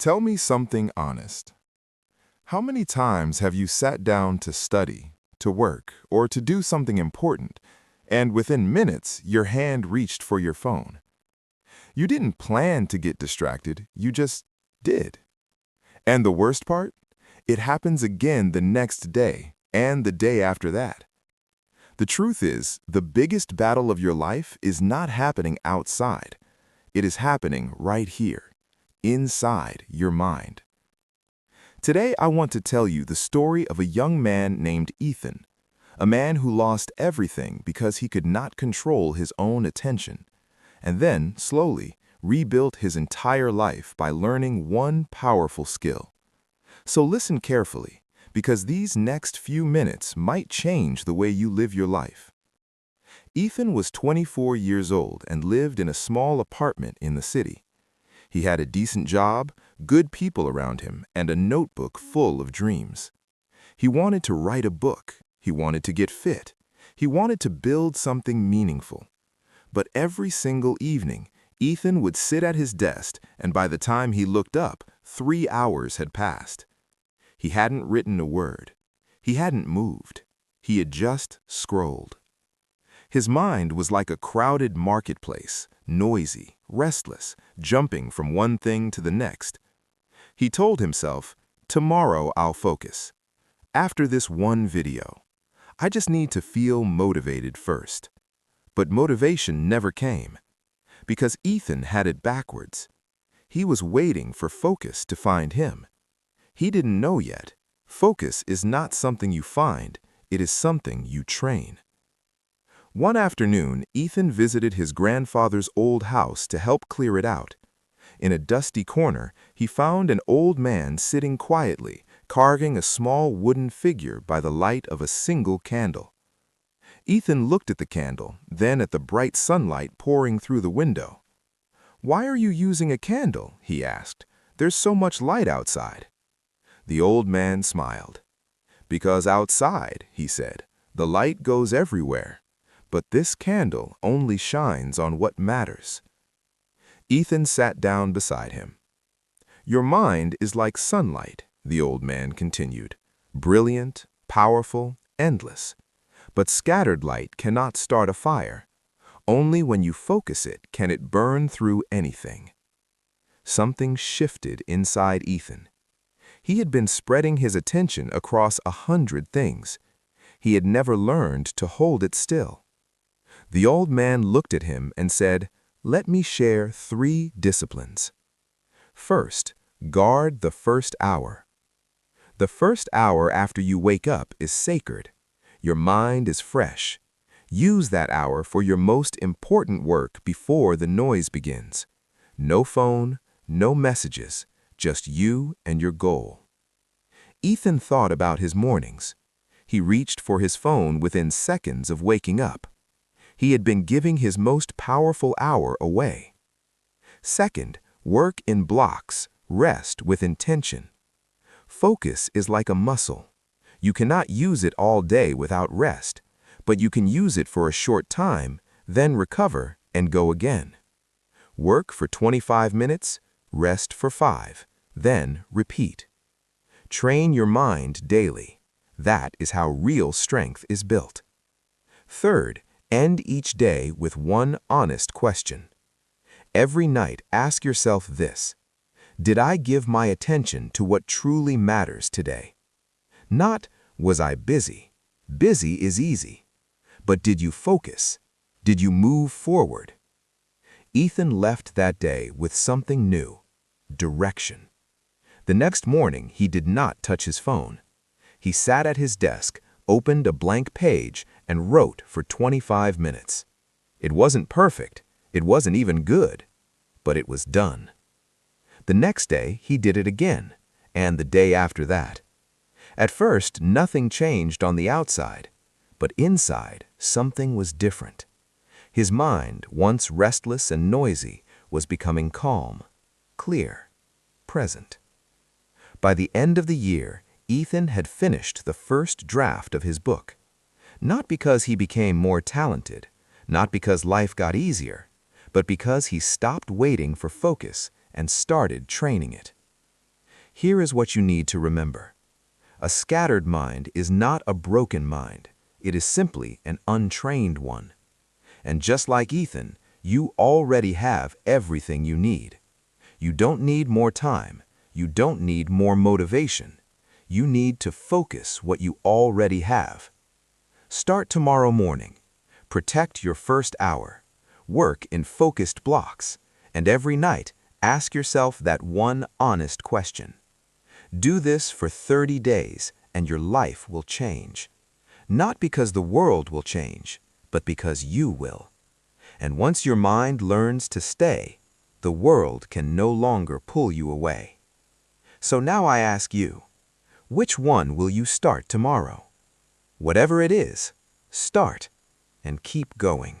Tell me something honest. How many times have you sat down to study, to work, or to do something important, and within minutes your hand reached for your phone? You didn't plan to get distracted, you just did. And the worst part? It happens again the next day and the day after that. The truth is, the biggest battle of your life is not happening outside. It is happening right here, inside your mind. Today, I want to tell you the story of a young man named Ethan, a man who lost everything because he could not control his own attention, and then, slowly, rebuilt his entire life by learning one powerful skill. So listen carefully, because these next few minutes might change the way you live your life. Ethan was 24 years old and lived in a small apartment in the city. He had a decent job, good people around him, and a notebook full of dreams. He wanted to write a book. He wanted to get fit. He wanted to build something meaningful. But every single evening, Ethan would sit at his desk, and by the time he looked up, 3 hours had passed. He hadn't written a word. He hadn't moved. He had just scrolled. His mind was like a crowded marketplace, noisy, restless, jumping from one thing to the next. He told himself, "Tomorrow I'll focus. After this one video. I just need to feel motivated first." But motivation never came, because Ethan had it backwards. He was waiting for focus to find him. He didn't know yet. Focus is not something you find, it is something you train. One afternoon, Ethan visited his grandfather's old house to help clear it out. In a dusty corner, he found an old man sitting quietly, carving a small wooden figure by the light of a single candle. Ethan looked at the candle, then at the bright sunlight pouring through the window. "Why are you using a candle?" he asked. "There's so much light outside." The old man smiled. "Because outside," he said, "the light goes everywhere. But this candle only shines on what matters." Ethan sat down beside him. "Your mind is like sunlight," the old man continued. "Brilliant, powerful, endless. But scattered light cannot start a fire. Only when you focus it can it burn through anything." Something shifted inside Ethan. He had been spreading his attention across 100 things. He had never learned to hold it still. The old man looked at him and said, "Let me share 3 disciplines. First, guard the first hour. The first hour after you wake up is sacred. Your mind is fresh. Use that hour for your most important work before the noise begins. No phone, no messages, just you and your goal." Ethan thought about his mornings. He reached for his phone within seconds of waking up. He had been giving his most powerful hour away. Second, work in blocks, rest with intention. Focus is like a muscle. You cannot use it all day without rest, but you can use it for a short time, then recover and go again. Work for 25 minutes, rest for 5, then repeat. Train your mind daily. That is how real strength is built. Third, end each day with one honest question. Every night, ask yourself this: did I give my attention to what truly matters today? Not, was I busy? Busy is easy. But did you focus? Did you move forward? Ethan left that day with something new: direction. The next morning, he did not touch his phone. He sat at his desk, opened a blank page, and wrote for 25 minutes. It wasn't perfect, it wasn't even good, but it was done. The next day, he did it again, and the day after that. At first, nothing changed on the outside, but inside, something was different. His mind, once restless and noisy, was becoming calm, clear, present. By the end of the year, Ethan had finished the first draft of his book. Not because he became more talented, not because life got easier, but because he stopped waiting for focus and started training it. Here is what you need to remember. A scattered mind is not a broken mind. It is simply an untrained one. And just like Ethan, you already have everything you need. You don't need more time. You don't need more motivation. You need to focus what you already have. Start tomorrow morning. Protect your first hour. Work in focused blocks. And every night, ask yourself that one honest question. Do this for 30 days, and your life will change. Not because the world will change, but because you will. And once your mind learns to stay, the world can no longer pull you away. So now I ask you, which one will you start tomorrow? Whatever it is, start and keep going.